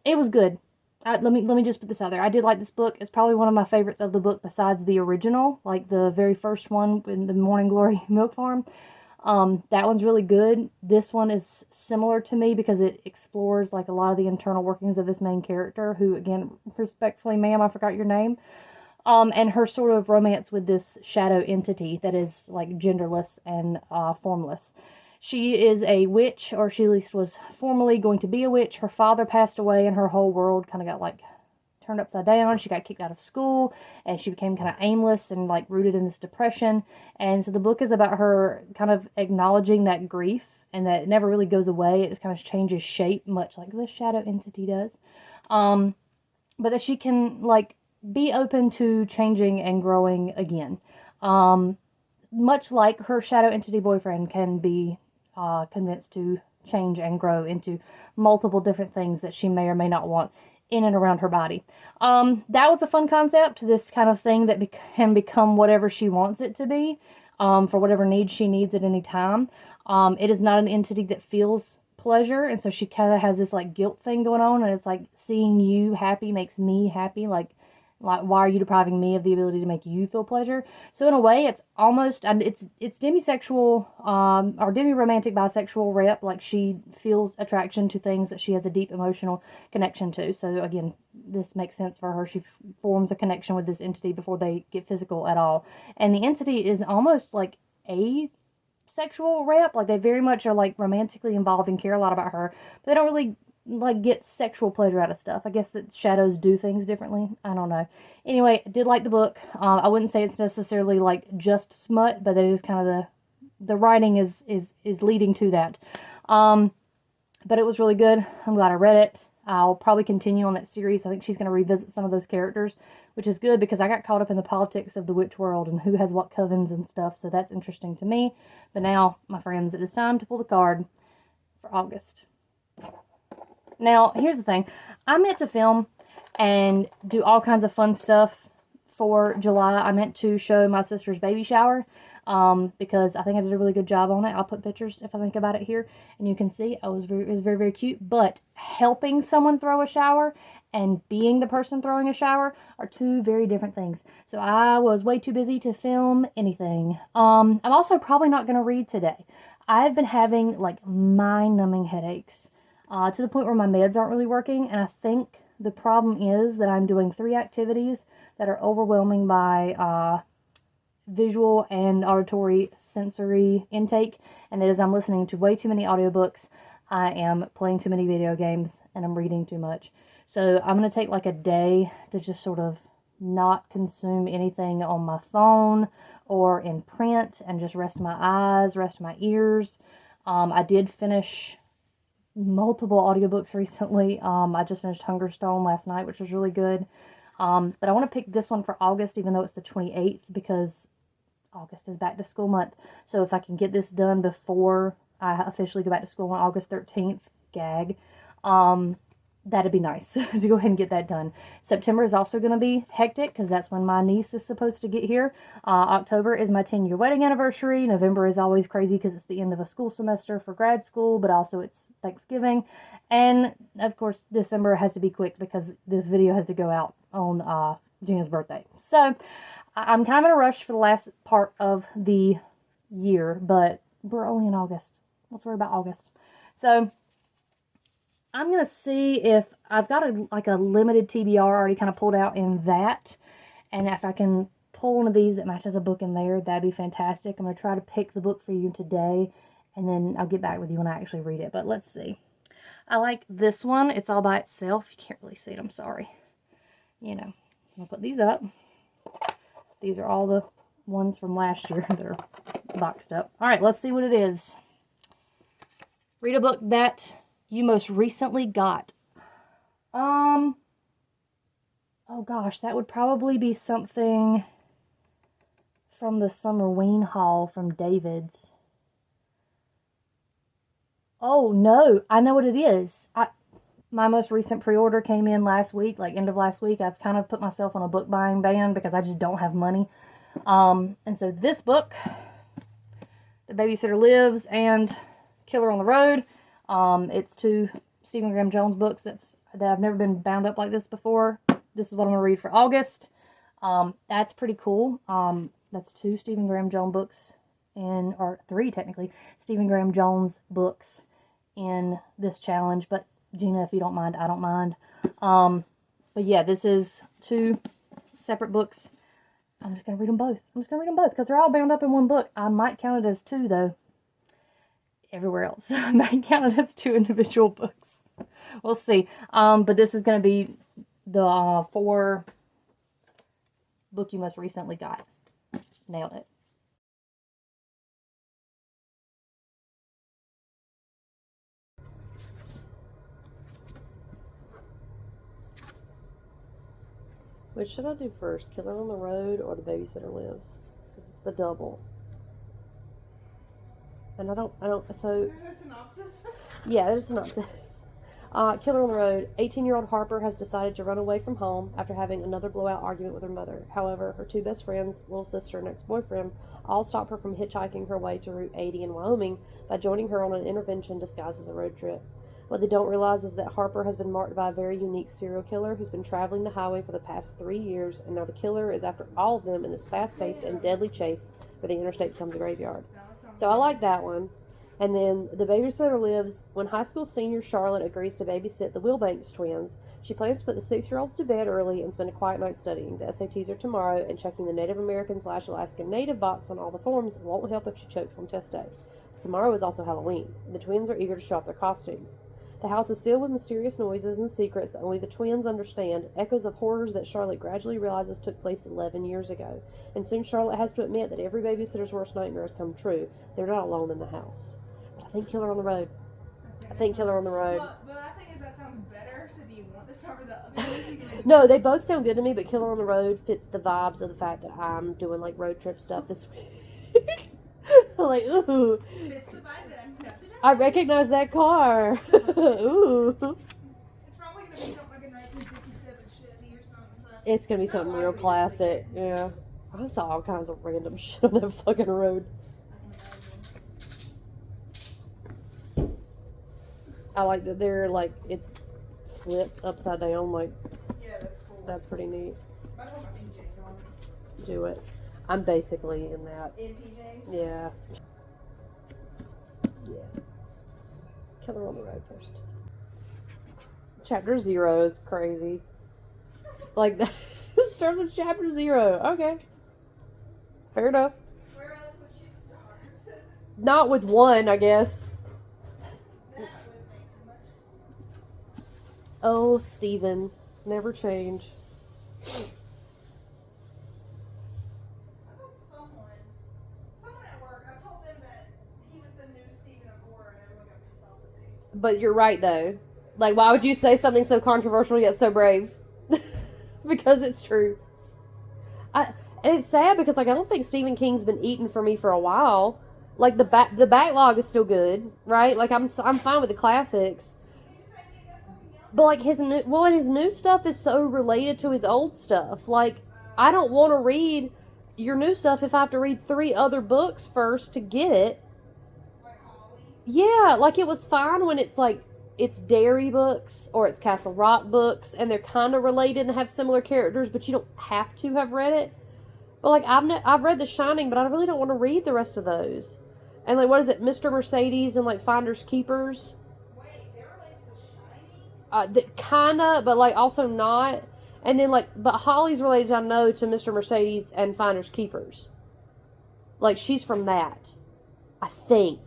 it was good. Let me just put this out there. I did like this book. It's probably one of my favorites of the book besides the original, like the very first one in the Morning Glory Milk Farm. That one's really good. This one is similar to me because it explores like a lot of the internal workings of this main character, who, again, respectfully, ma'am, I forgot your name. And her sort of romance with this shadow entity that is like genderless and formless. She is a witch, or she at least was formerly going to be a witch. Her father passed away, and her whole world kind of got like turned upside down. She got kicked out of school, and she became kind of aimless and like rooted in this depression. And so the book is about her kind of acknowledging that grief, and that it never really goes away. It just kind of changes shape, much like the shadow entity does. But that she can like be open to changing and growing again. Much like her shadow entity boyfriend can be convinced to change and grow into multiple different things that she may or may not want in and around her body. That was a fun concept, this kind of thing that can become whatever she wants it to be, for whatever needs she needs at any time. It is not an entity that feels pleasure, and so she kind of has this like guilt thing going on, and it's like, seeing you happy makes me happy. Like, why are you depriving me of the ability to make you feel pleasure? So in a way, it's almost, and it's demisexual, or demi-romantic bisexual rep. Like, she feels attraction to things that she has a deep emotional connection to. So again, this makes sense for her. She forms a connection with this entity before they get physical at all. And the entity is almost like asexual rep. Like, they very much are like romantically involved and care a lot about her, but they don't really like get sexual pleasure out of stuff. I guess that shadows do things differently. I don't know. Anyway, I did like the book. I wouldn't say it's necessarily like just smut, but it is kind of the writing is leading to that. But it was really good. I'm glad I read it. I'll probably continue on that series. I think she's going to revisit some of those characters, which is good because I got caught up in the politics of the witch world and who has what covens and stuff. So that's interesting to me. But now, my friends, it is time to pull the card for August. Now, here's the thing. I meant to film and do all kinds of fun stuff for July. I meant to show my sister's baby shower, because I think I did a really good job on it. I'll put pictures if I think about it here, and you can see it was very, very cute. But helping someone throw a shower and being the person throwing a shower are two very different things. So I was way too busy to film anything. I'm also probably not going to read today. I've been having like mind-numbing headaches. To the point where my meds aren't really working, and I think the problem is that I'm doing 3 activities that are overwhelming my visual and auditory sensory intake, and that is I'm listening to way too many audiobooks, I am playing too many video games, and I'm reading too much. So I'm going to take like a day to just sort of not consume anything on my phone or in print, and just rest my eyes, rest my ears. I did finish multiple audiobooks recently. I just finished Hungerstone last night, which was really good. But I want to pick this one for August, even though it's the 28th, because August is back to school month. So if I can get this done before I officially go back to school on August 13th, gag, that'd be nice to go ahead and get that done. September is also going to be hectic because that's when my niece is supposed to get here. October is my 10-year wedding anniversary. November is always crazy because it's the end of a school semester for grad school, but also it's Thanksgiving. And of course, December has to be quick because this video has to go out on Gina's birthday. So I'm kind of in a rush for the last part of the year, but we're only in August. Let's worry about August. So I'm going to see if I've got a limited TBR already kind of pulled out in that. And if I can pull one of these that matches a book in there, that'd be fantastic. I'm going to try to pick the book for you today, and then I'll get back with you when I actually read it. But let's see. I like this one. It's all by itself. You can't really see it. I'm sorry. You know, I'm going to put these up. These are all the ones from last year that are boxed up. All right, let's see what it is. Read a book that you most recently got. Oh gosh, that would probably be something from the summer ween haul from David's. Oh no, I know what it is. My most recent pre-order came in last week, like end of last week. I've kind of put myself on a book buying ban because I just don't have money. And so this book, The Babysitter Lives and Killer on the Road, it's two Stephen Graham Jones books that I've never been bound up like this before. This is what I'm going to read for August. That's pretty cool. That's two Stephen Graham Jones books or three technically, Stephen Graham Jones books in this challenge, but Gina, if you don't mind, I don't mind. But yeah, this is two separate books. I'm just going to read them both. I'm just going to read them both because they're all bound up in one book. I might count it as two, though. Everywhere else, I might count it as two individual books. We'll see. But this is going to be the 4 book you most recently got. Nailed it. Which should I do first? Killer on the Road or The Babysitter Lives? Because it's the double. And I don't, so... There's a synopsis? Yeah, there's a synopsis. Killer on the Road. 18-year-old Harper has decided to run away from home after having another blowout argument with her mother. However, her 2 best friends, little sister and ex-boyfriend, all stop her from hitchhiking her way to Route 80 in Wyoming by joining her on an intervention disguised as a road trip. What they don't realize is that Harper has been marked by a very unique serial killer who's been traveling the highway for the past 3 years, and now the killer is after all of them in this fast-paced and deadly chase where the interstate becomes a graveyard. So I like that one. And then The Babysitter Lives. When high school senior Charlotte agrees to babysit the Wilbanks twins, she plans to put the 6-year-olds to bed early and spend a quiet night studying. The SATs are tomorrow, and checking the Native American/Alaskan Native box on all the forms won't help if she chokes on test day. Tomorrow is also Halloween. The twins are eager to show off their costumes. The house is filled with mysterious noises and secrets that only the twins understand, echoes of horrors that Charlotte gradually realizes took place 11 years ago. And soon Charlotte has to admit that every babysitter's worst nightmare has come true. They're not alone in the house. But I think Killer on the Road. I think Killer on the Road. But I think that sounds better, so do you want to start with the other one? No, they both sound good to me, but Killer on the Road fits the vibes of the fact that I'm doing like road trip stuff this week. I'm like, ooh. Fits the vibe that I'm putting. I recognize that car. Ooh. It's probably going to be something like a 1957 Chevy or something. So It's gonna be something real classic. Yeah. I saw all kinds of random shit on that fucking road. I like that they're like, it's flipped upside down. Like, Yeah, that's cool. that's pretty neat. I don't have my PJs on. Do it. I'm basically in that. In PJs? Yeah. Yeah. Killer on the Road first. Chapter 0 is crazy. Like, that starts with chapter 0. Okay. Fair enough. Where else would you start? Not with 1, I guess. That would make too much. Oh, Steven. Never change. I told someone at work, I told them that he was the new Stephen of horror, and everyone got pissed off with me. But you're right, though. Like, why would you say something so controversial yet so brave? Because it's true. And it's sad because like I don't think Stephen King's been eating for me for a while. Like the backlog is still good, right? Like I'm fine with the classics. But like his new stuff is so related to his old stuff. Like I don't want to read your new stuff if I have to read 3 other books first to get it. Yeah, like it was fine when it's like it's Dairy books or it's Castle Rock books and they're kind of related and have similar characters, but you don't have to have read it. But like I've read The Shining, but I really don't want to read the rest of those. And like what is it, Mr. Mercedes and like Finders Keepers? Kinda, but like also not. And then like, but Holly's related, I know, to Mr. Mercedes and Finders Keepers. Like she's from that, I think.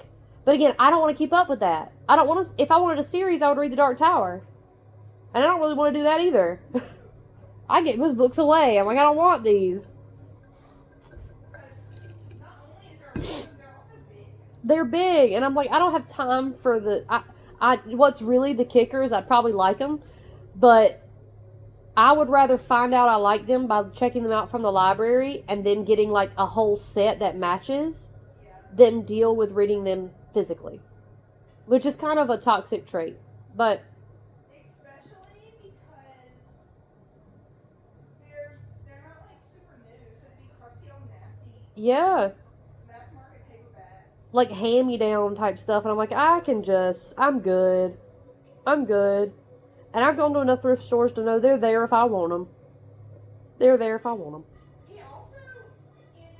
But again, I don't want to keep up with that. I don't want to. If I wanted a series, I would read The Dark Tower, and I don't really want to do that either. I get those books away. I'm like, I don't want these. They're big, and I'm like, I don't have time for the. What's really the kicker is I'd probably like them, but I would rather find out I like them by checking them out from the library and then getting like a whole set that matches than deal with reading them physically, which is kind of a toxic trait. But especially because they're not like super new, so it'd be crusty old nasty. Yeah. Mass market paperbacks. Like hand-me-down type stuff, and I'm like, I'm good. And I've gone to enough thrift stores to know they're there if I want them. They're there if I want them. He also is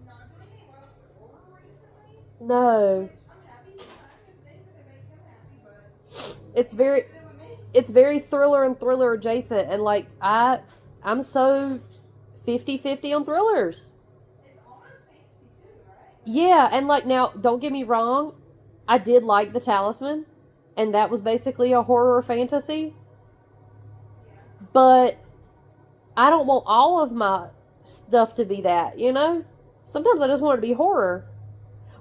not doing a lot of horror recently. No. Which I'm happy he's trying new things if it makes him happy, but It's very thriller adjacent, and like I'm so 50-50 on thrillers. it's almost fantasy too, right? Yeah, and like now, don't get me wrong, I did like The Talisman, and that was basically a horror fantasy. But I don't want all of my stuff to be that, you know? Sometimes I just want it to be horror.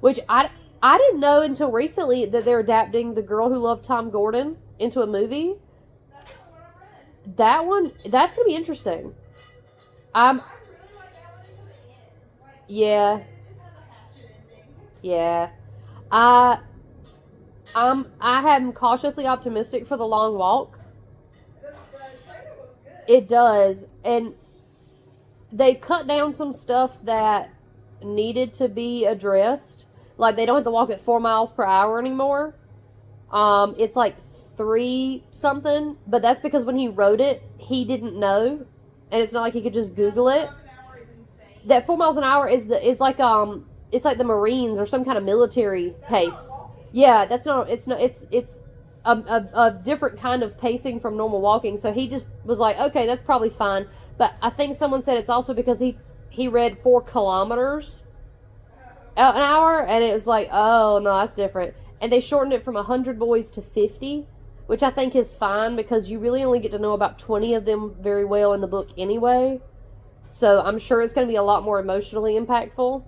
Which I didn't know until recently that they're adapting The Girl Who Loved Tom Gordon into a movie. That's the one I read. That's going to be interesting. I really like that one until the end. Like, Yeah. it just had a hatchet ending. Yeah. I am cautiously optimistic for The Long Walk. The trailer looks good. It does, and they cut down some stuff that needed to be addressed. Like they don't have to walk at 4 miles per hour anymore. It's like 3 something, but that's because when he wrote it, he didn't know, and it's not like he could just Google it. 4 miles an hour is insane. That 4 miles an hour is like it's like the Marines or some kind of military That's pace. not walking. Yeah, that's not. It's not. It's a different kind of pacing from normal walking. So he just was like, okay, that's probably fine. But I think someone said it's also because he read 4 kilometers an hour, and it was like, oh no, that's different. And they shortened it from 100 boys to 50, which I think is fine because you really only get to know about 20 of them very well in the book anyway. So I'm sure it's going to be a lot more emotionally impactful.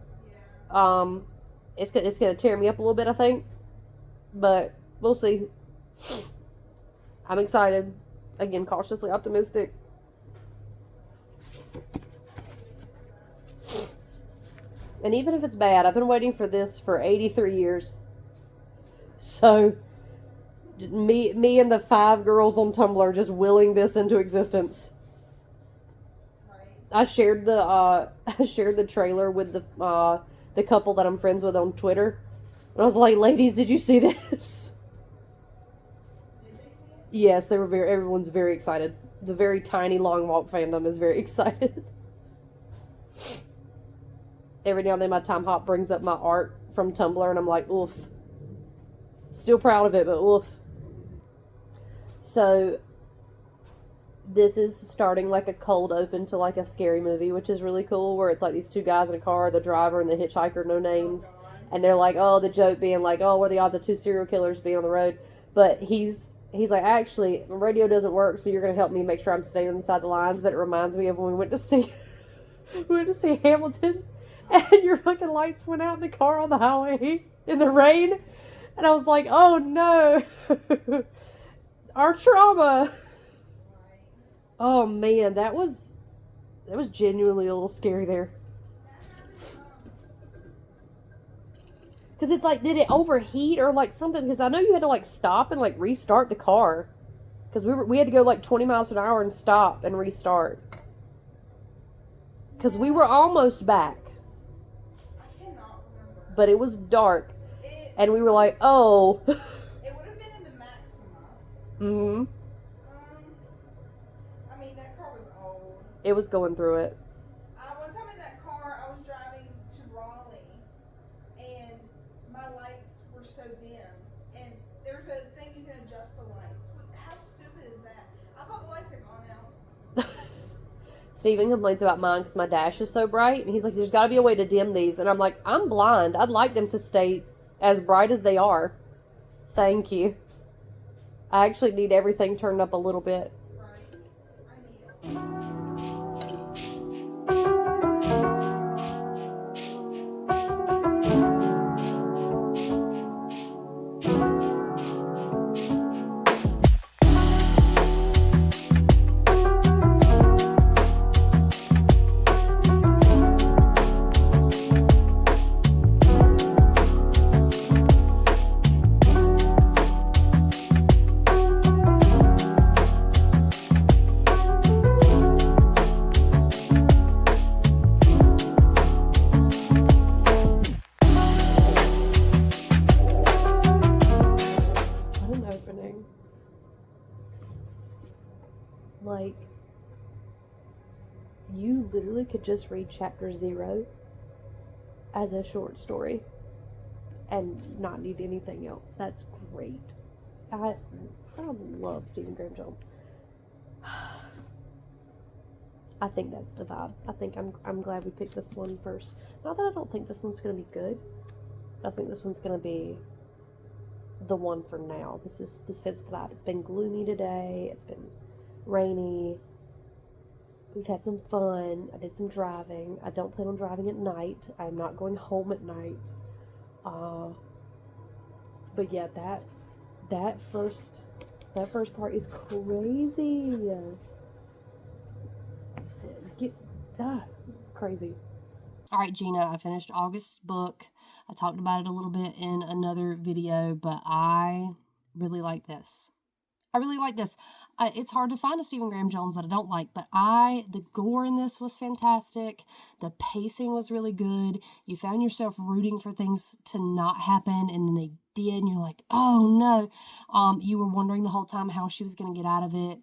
It's going to tear me up a little bit, I think. But we'll see. I'm excited. Again, cautiously optimistic. And even if it's bad, I've been waiting for this for 83 years. So, me and the 5 girls on Tumblr just willing this into existence. Right. I shared the trailer with the couple that I'm friends with on Twitter. And I was like, ladies, did you see this? Did they see it? Yes, everyone's very excited. The very tiny Long Walk fandom is very excited. Every now and then my time hop brings up my art from Tumblr and I'm like, oof. Still proud of it, but oof. So, this is starting like a cold open to like a scary movie, which is really cool, where it's like these 2 guys in a car, the driver and the hitchhiker, no names. And they're like, oh, the joke being like, oh, what are the odds of 2 serial killers being on the road? But he's like, actually, radio doesn't work, so you're going to help me make sure I'm staying inside the lines. But it reminds me of when we went to see Hamilton, and your fucking lights went out in the car on the highway in the rain. And I was like, oh no, our trauma. Oh man, that was It was genuinely a little scary there. Because it's like, did it overheat or like something? Because I know you had to like stop and like restart the car. Because we had to go like 20 miles an hour and stop and restart. Because we were almost back. I cannot remember. But it was dark. And we were like, oh. It would have been in the Maxima. Mm-hmm. I mean, that car was old. It was going through it. One time in that car, I was driving to Raleigh, and my lights were so dim. And there's a thing you can adjust the lights. How stupid is that? I thought the lights had gone out. Steven complains about mine because my dash is so bright. And he's like, there's got to be a way to dim these. And I'm like, I'm blind. I'd like them to stay as bright as they are. Thank you. I actually need everything turned up a little bit. Right. I need it. Like, you literally could just read chapter 0 as a short story and not need anything else. That's great. I love Stephen Graham Jones. I think that's the vibe. I think I'm glad we picked this one first. Not that I don't think this one's going to be good. I think this one's going to be the one for now. This fits the vibe. It's been gloomy today. It's been rainy. We've had some fun. I did some driving. I don't plan on driving at night. I'm not going home at night. But yeah, that first part is crazy. Crazy. All right, Gina, I finished August's book. I talked about it a little bit in another video, but I really like this. It's hard to find a Stephen Graham Jones that I don't like, but the gore in this was fantastic. The pacing was really good. You found yourself rooting for things to not happen, and then they did, and you're like, oh no. You were wondering the whole time how she was going to get out of it.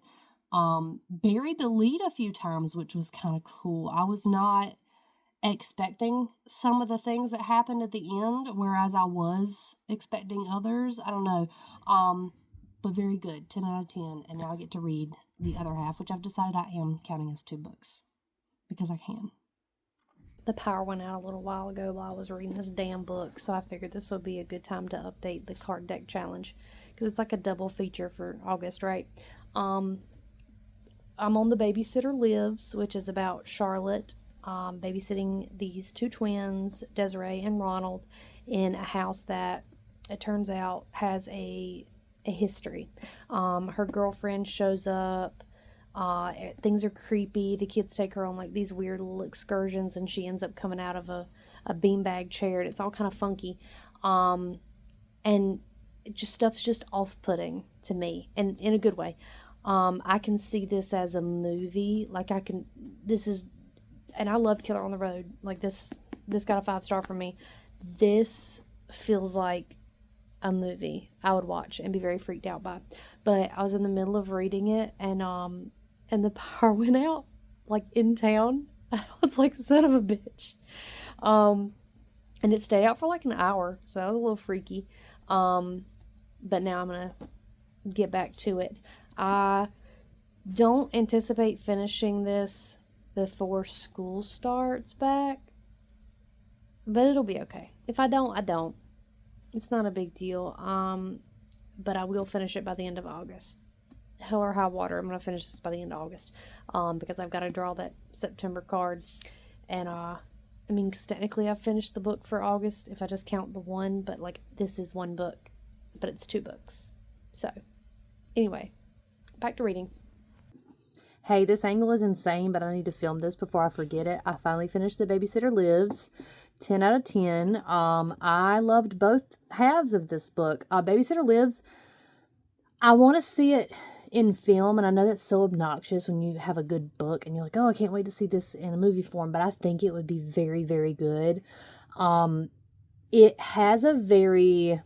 Buried the lead a few times, which was kind of cool. I was not expecting some of the things that happened at the end, whereas I was expecting others. I don't know. But very good. 10 out of 10. And now I get to read the other half, which I've decided I am counting as 2 books. Because I can. The power went out a little while ago while I was reading this damn book, so I figured this would be a good time to update the card deck challenge. Because it's like a double feature for August, right? I'm on The Babysitter Lives, which is about Charlotte babysitting these 2 twins, Desiree and Ronald, in a house that, it turns out, has a history. Her girlfriend shows up. Things are creepy. The kids take her on like these weird little excursions, and she ends up coming out of a beanbag chair, and it's all kind of funky. And stuff's just off-putting to me, and in a good way. I can see this as a movie. And I love Killer on the Road. Like this got a 5-star from me. This feels like a movie I would watch and be very freaked out by. But I was in the middle of reading it, and the power went out, like, in town. I was like, son of a bitch. And it stayed out for like an hour, so that was a little freaky. But now I'm gonna get back to it. I don't anticipate finishing this before school starts back, but it'll be okay. If I don't, I don't. It's not a big deal. But I will finish it by the end of August. Hell or high water, I'm gonna finish this by the end of August. Because I've got to draw that September card. And I mean, 'cause technically I've finished the book for August if I just count the one, but like this is 1 book, but it's 2 books. So anyway, back to reading. Hey, this angle is insane, but I need to film this before I forget it. I finally finished The Babysitter Lives. 10 out of 10. I loved both halves of this book. Babysitter Lives, I want to see it in film, and I know that's so obnoxious when you have a good book and you're like, oh, I can't wait to see this in a movie form, but I think it would be very, very good. It has a very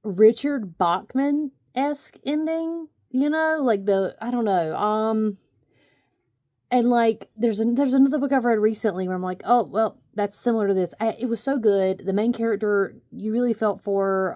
Richard Bachman-esque ending, you know, like I don't know, and like there's another book I've read recently where I'm like, oh well, that's similar to this. It was so good. The main character you really felt for.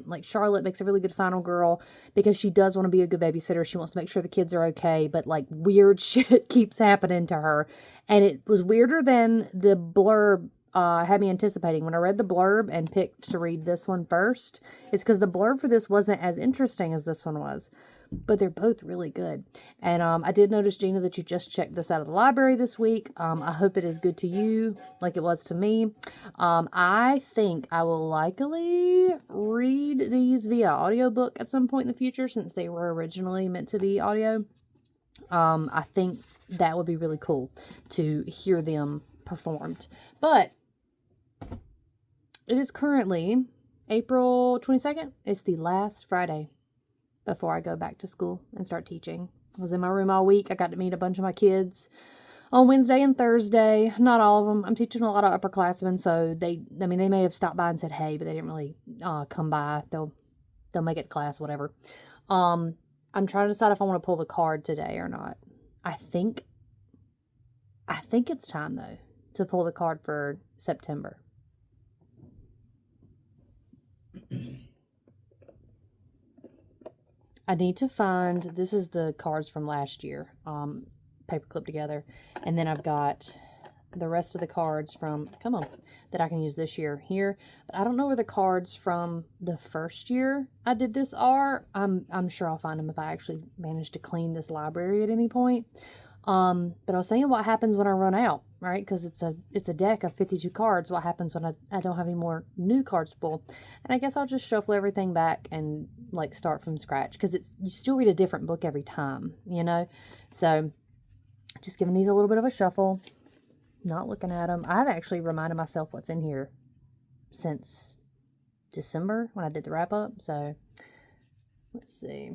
Like Charlotte makes a really good final girl because she does want to be a good babysitter. She wants to make sure the kids are okay, but like weird shit keeps happening to her, and it was weirder than the blurb had me anticipating. When I read the blurb and picked to read this one first, it's because the blurb for this wasn't as interesting as this one was. But they're both really good. And I did notice, Gina, that you just checked this out of the library this week. I hope it is good to you like it was to me. I think I will likely read these via audiobook at some point in the future since they were originally meant to be audio. I think that would be really cool to hear them performed. But it is currently April 22nd. It's the last Friday before I go back to school and start teaching. I was in my room all week. I got to meet a bunch of my kids on Wednesday and Thursday. Not all of them. I'm teaching a lot of upperclassmen, so they may have stopped by and said hey, but they didn't really come by. They'll make it to class, whatever. I'm trying to decide if I want to pull the card today or not. I think it's time though to pull the card for September. I need to find, this is the cards from last year, paper clipped together, and then I've got the rest of the cards from, that I can use this year here, but I don't know where the cards from the first year I did this are. I'm sure I'll find them if I actually manage to clean this library at any point. But I was thinking what happens when I run out, right? Because it's a deck of 52 cards. What happens when I don't have any more new cards to pull? And I guess I'll just shuffle everything back and like start from scratch because you still read a different book every time, you know? So just giving these a little bit of a shuffle, not looking at them. I've actually reminded myself what's in here since December when I did the wrap up. So let's see.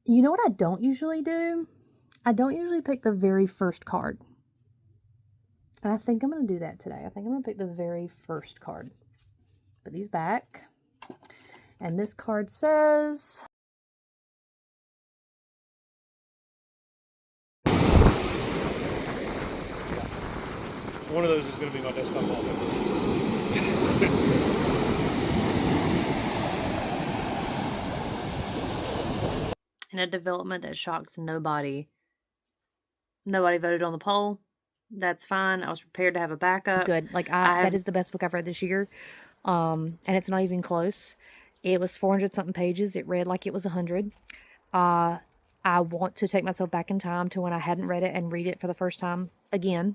You know what I don't usually do? I don't usually pick the very first card. And I think I'm going to do that today. I think I'm going to pick the very first card. Put these back. And this card says... One of those is going to be my desktop wallpaper. In a development that shocks nobody. Nobody voted on the poll. That's fine. I was prepared to have a backup. It's good. Like that is the best book I've read this year. And it's not even close. It was 400 something pages. It read like it was 100. I want to take myself back in time to when I hadn't read it and read it for the first time again.